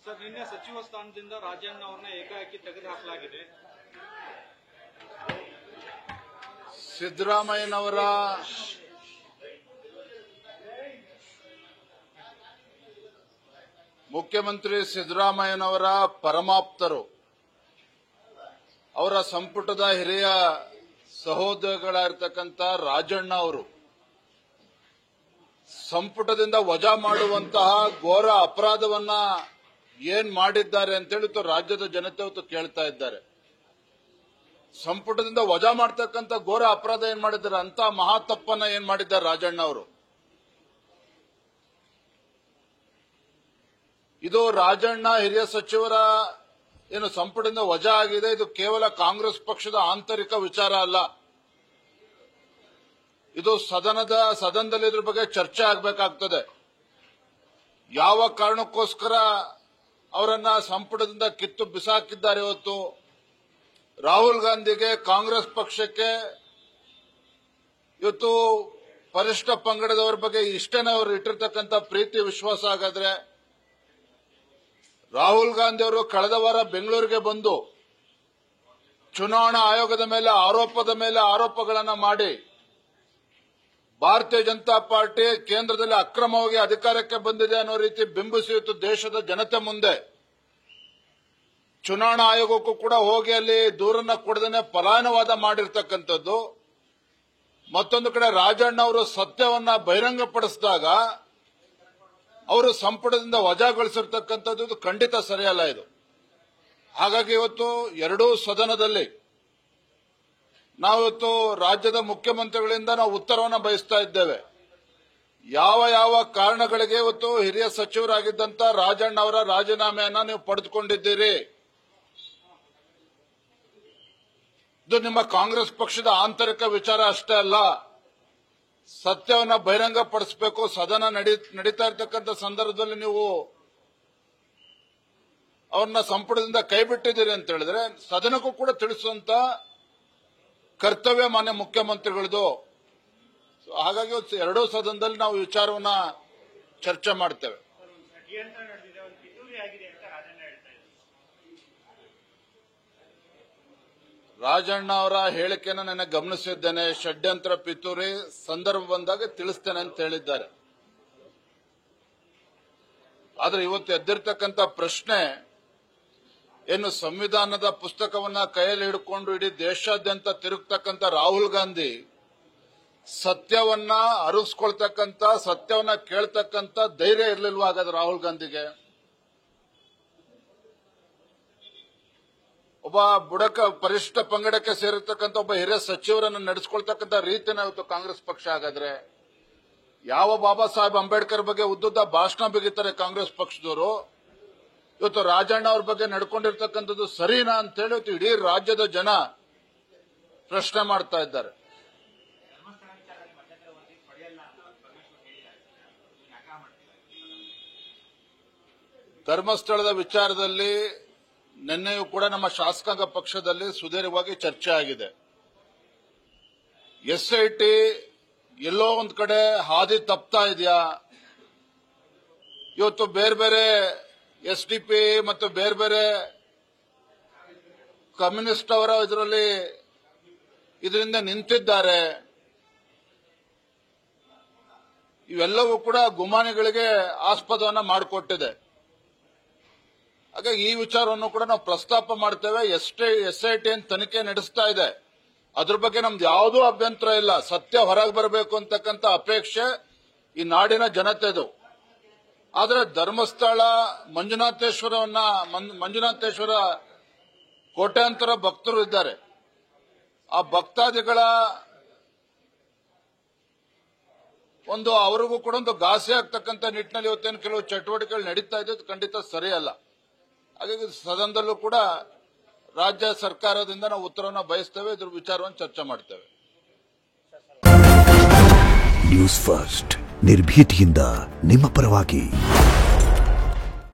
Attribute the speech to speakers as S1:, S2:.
S1: Sir, ನಿನ್ನೆ ಸಚಿವ ಸ್ಥಾನದಿಂದ ರಾಜಣ್ಣ ಅವರನ್ನ ಏಕಾಏಕಿ ತೆಗೆದುಹಾಕಲಾಗಿದೆ.
S2: ಸಿದ್ದರಾಮಯ್ಯನವರ ಮುಖ್ಯಮಂತ್ರಿ ಸಿದ್ದರಾಮಯ್ಯನವರ ಪರಮಾಪ್ತರು, ಅವರ ಸಂಪುಟದ ಹಿರಿಯ ಸಹೋದರಗಳಾಗಿರ್ತಕ್ಕಂಥ ರಾಜಣ್ಣ ಅವರು ಸಂಪುಟದಿಂದ ವಜಾ ಮಾಡುವಂತಹ ಘೋರ ಅಪರಾಧವನ್ನ ಏನ್ ಮಾಡಿದ್ದಾರೆ ಅಂತೇಳಿ ರಾಜ್ಯದ ಜನತೆ ಹೊತ್ತು ಕೇಳ್ತಾ ಇದ್ದಾರೆ. ಸಂಪುಟದಿಂದ ವಜಾ ಮಾಡ್ತಕ್ಕಂಥ ಘೋರ ಅಪರಾಧ ಏನ್ ಮಾಡಿದ್ದಾರೆ, ಅಂತ ಮಹಾ ತಪ್ಪನ್ನ ಏನ್ ಮಾಡಿದ್ದಾರೆ ರಾಜಣ್ಣ ಅವರು. ಇದು ರಾಜಣ್ಣ ಹಿರಿಯ ಸಚಿವರ ಏನು ಸಂಪುಟದಿಂದ ವಜಾ ಆಗಿದೆ, ಇದು ಕೇವಲ ಕಾಂಗ್ರೆಸ್ ಪಕ್ಷದ ಆಂತರಿಕ ವಿಚಾರ ಅಲ್ಲ. ಇದು ಸದನದಲ್ಲಿ ಇದ್ರ ಬಗ್ಗೆ ಚರ್ಚೆ ಆಗಬೇಕಾಗ್ತದೆ. ಯಾವ ಕಾರಣಕ್ಕೋಸ್ಕರ ಅವರನ್ನ ಸಂಪುಟದಿಂದ ಕಿತ್ತು ಬಿಸಾಕಿದ್ದಾರೆ ಇವತ್ತು. ರಾಹುಲ್ ಗಾಂಧಿಗೆ, ಕಾಂಗ್ರೆಸ್ ಪಕ್ಷಕ್ಕೆ ಇವತ್ತು ಪರಿಷ್ಠ ಪಂಗಡದವರ ಬಗ್ಗೆ ಇಷ್ಟೇನೆ ಅವರು ಇಟ್ಟಿರ್ತಕ್ಕಂಥ ಪ್ರೀತಿ ವಿಶ್ವಾಸ ಹಾಗಾದ್ರೆ. ರಾಹುಲ್ ಗಾಂಧಿ ಅವರು ಕಳೆದ ವಾರ ಬೆಂಗಳೂರಿಗೆ ಬಂದು ಚುನಾವಣಾ ಆಯೋಗದ ಮೇಲೆ ಆರೋಪಗಳನ್ನು ಮಾಡಿ ಭಾರತೀಯ ಜನತಾ ಪಾರ್ಟಿ ಕೇಂದ್ರದಲ್ಲಿ ಅಕ್ರಮವಾಗಿ ಅಧಿಕಾರಕ್ಕೆ ಬಂದಿದೆ ಅನ್ನೋ ರೀತಿ ಬಿಂಬಿಸಿತ್ತು ದೇಶದ ಜನತೆ ಮುಂದೆ. ಚುನಾವಣಾ ಆಯೋಗಕ್ಕೂ ಕೂಡ ಹೋಗಿ ಅಲ್ಲಿ ದೂರನ್ನ ಕೊಡದೇನೆ ಪಲಾಯನವಾದ ಮಾಡಿರ್ತಕ್ಕಂಥದ್ದು. ಮತ್ತೊಂದು ಕಡೆ ರಾಜಣ್ಣ ಅವರು ಸತ್ಯವನ್ನ ಬಹಿರಂಗಪಡಿಸಿದಾಗ ಅವರು ಸಂಪುಟದಿಂದ ವಜಾಗೊಳಿಸಿರ್ತಕ್ಕಂಥದ್ದು ಇದು ಖಂಡಿತ ಸರಿಯಲ್ಲ. ಇದು ಹಾಗಾಗಿ ಇವತ್ತು ಎರಡೂ ಸದನದಲ್ಲಿ ನಾವಿವತ್ತು ರಾಜ್ಯದ ಮುಖ್ಯಮಂತ್ರಿಗಳಿಂದ ನಾವು ಉತ್ತರವನ್ನು ಬಯಸ್ತಾ ಇದ್ದೇವೆ. ಯಾವ ಕಾರಣಗಳಿಗೆ ಇವತ್ತು ಹಿರಿಯ ಸಚಿವರಾಗಿದ್ದಂತ ರಾಜಣ್ಣ ಅವರ ರಾಜೀನಾಮೆಯನ್ನ ನೀವು ಪಡೆದುಕೊಂಡಿದ್ದೀರಿ? ಇದು ನಿಮ್ಮ ಕಾಂಗ್ರೆಸ್ ಪಕ್ಷದ ಆಂತರಿಕ ವಿಚಾರ ಅಷ್ಟೇ ಅಲ್ಲ, ಸತ್ಯವನ್ನ ಬಹಿರಂಗಪಡಿಸಬೇಕು. ಸದನ ನಡೀತಾ ಇರತಕ್ಕಂಥ ಸಂದರ್ಭದಲ್ಲಿ ನೀವು ಅವ್ರನ್ನ ಸಂಪುಟದಿಂದ ಕೈ ಬಿಟ್ಟಿದ್ದೀರಿ ಅಂತ ಹೇಳಿದ್ರೆ ಸದನಕ್ಕೂ ಕೂಡ ತಿಳಿಸುವಂತ ಕರ್ತವ್ಯ ಮಾನ್ಯ ಮುಖ್ಯಮಂತ್ರಿಗಳದು. ಹಾಗಾಗಿ ಎರಡೂ ಸದನದಲ್ಲಿ ನಾವು ವಿಚಾರವನ್ನ ಚರ್ಚೆ ಮಾಡ್ತೇವೆ. ರಾಜಣ್ಣ ಅವರ ಹೇಳಿಕೆಯನ್ನು ನಾನು ಗಮನಿಸಿದ್ದೇನೆ. ಷಡ್ಯಂತ್ರ ಪಿತೂರಿ ಸಂದರ್ಭ ಬಂದಾಗ ತಿಳಿಸ್ತೇನೆ ಅಂತ ಹೇಳಿದ್ದಾರೆ. ಆದ್ರೆ ಇವತ್ತು ಎದ್ದಿರ್ತಕ್ಕಂಥ ಪ್ರಶ್ನೆ ಏನು, ಸಂವಿಧಾನದ ಪುಸ್ತಕವನ್ನ ಕೈಯಲ್ಲಿ ಹಿಡ್ಕೊಂಡು ಇಡೀ ದೇಶಾದ್ಯಂತ ತಿರುಗ್ತಕ್ಕಂಥ ರಾಹುಲ್ ಗಾಂಧಿ ಸತ್ಯವನ್ನ ಅರಿಸ್ಕೊಳ್ತಕ್ಕಂಥ, ಸತ್ಯವನ್ನ ಕೇಳ್ತಕ್ಕಂಥ ಧೈರ್ಯ ಇರಲಿಲ್ವಾ ಹಾಗಾದ್ರೆ ರಾಹುಲ್ ಗಾಂಧಿಗೆ? ಒಬ್ಬ ಬುಡಕ ಪರಿಷ್ಠ ಪಂಗಡಕ್ಕೆ ಸೇರಿರ್ತಕ್ಕಂಥ ಒಬ್ಬ ಹಿರಿಯ ಸಚಿವರನ್ನು ನಡೆಸ್ಕೊಳ್ತಕ್ಕಂಥ ರೀತಿನ ಇವತ್ತು ಕಾಂಗ್ರೆಸ್ ಪಕ್ಷ ಹಾಗಾದ್ರೆ ಯಾವ ಬಾಬಾ ಸಾಹೇಬ್ ಅಂಬೇಡ್ಕರ್ ಬಗ್ಗೆ ಉದ್ದುದ್ದ ಭಾಷಣ ಬಿಗಿತಾರೆ ಕಾಂಗ್ರೆಸ್ ಪಕ್ಷದವರು. ಇವತ್ತು ರಾಜಣ್ಣ ಅವ್ರ ಬಗ್ಗೆ ನಡ್ಕೊಂಡಿರ್ತಕ್ಕಂಥದ್ದು ಸರಿನಾ ಅಂತೇಳಿ ಇವತ್ತು ಇಡೀ ರಾಜ್ಯದ ಜನ ಪ್ರಶ್ನೆ ಮಾಡ್ತಾ ಇದ್ದಾರೆ. ಧರ್ಮಸ್ಥಳದ ವಿಚಾರದಲ್ಲಿ ನಿನ್ನೆಯೂ ಕೂಡ ನಮ್ಮ ಶಾಸಕಾಂಗ ಪಕ್ಷದಲ್ಲಿ ಸುದೀರ್ಘವಾಗಿ ಚರ್ಚೆ ಆಗಿದೆ. ಎಸ್ಐಟಿ ಎಲ್ಲೋ ಒಂದ್ ಕಡೆ ಹಾದಿ ತಪ್ತಾ ಇದೆಯಾ? ಇವತ್ತು ಬೇರೆ ಎಸ್ಡಿಪಿ ಮತ್ತು ಬೇರೆ ಕಮ್ಯುನಿಸ್ಟ್ ಅವರ ಇದರಿಂದ ನಿಂತಿದ್ದಾರೆ. ಇವೆಲ್ಲವೂ ಕೂಡ ಗುಮಾನಿಗಳಿಗೆ ಆಸ್ಪದವನ್ನ ಮಾಡಿಕೊಟ್ಟಿದೆ. ಹಾಗಾಗಿ ಈ ವಿಚಾರವನ್ನು ಕೂಡ ನಾವು ಪ್ರಸ್ತಾಪ ಮಾಡ್ತೇವೆ. ಎಸ್ಐಟಿ ತನಿಖೆ ನಡೆಸ್ತಾ ಇದೆ, ಅದ್ರ ಬಗ್ಗೆ ನಮ್ದು ಯಾವುದೂ ಅಭ್ಯಂತರ ಇಲ್ಲ. ಸತ್ಯ ಹೊರಗೆ ಬರಬೇಕು ಅಂತಕ್ಕಂಥ ಅಪೇಕ್ಷೆ ಈ ನಾಡಿನ ಜನತೆದು. ಆದ್ರೆ ಧರ್ಮಸ್ಥಳ ಮಂಜುನಾಥೇಶ್ವರ ಕೋಟ್ಯಾಂತರ ಭಕ್ತರು ಇದ್ದಾರೆ. ಆ ಭಕ್ತಾದಿಗಳ ಅವರಿಗೂ ಕೂಡ ಒಂದು ಘಾಸಿ ಆಗ್ತಕ್ಕಂಥ ನಿಟ್ಟಿನಲ್ಲಿ ಇವತ್ತೇನು ಕೆಲವು ಚಟುವಟಿಕೆಗಳು ನಡೀತಾ ಇದೆ, ಖಂಡಿತ ಸರಿಯಲ್ಲ. ಹಾಗಾಗಿ ಸದನದಲ್ಲೂ ಕೂಡ ರಾಜ್ಯ ಸರ್ಕಾರದಿಂದ ನಾವು ಉತ್ತರವನ್ನು ಬಯಸ್ತೇವೆ, ಇದ್ರ ವಿಚಾರವನ್ನು ಚರ್ಚೆ ಮಾಡ್ತೇವೆ.
S3: ನ್ಯೂಸ್ ಫಸ್ಟ್ ನಿರ್ಭೀತಿಯಿಂದ ನಿಮ್ಮ ಪರವಾಗಿ.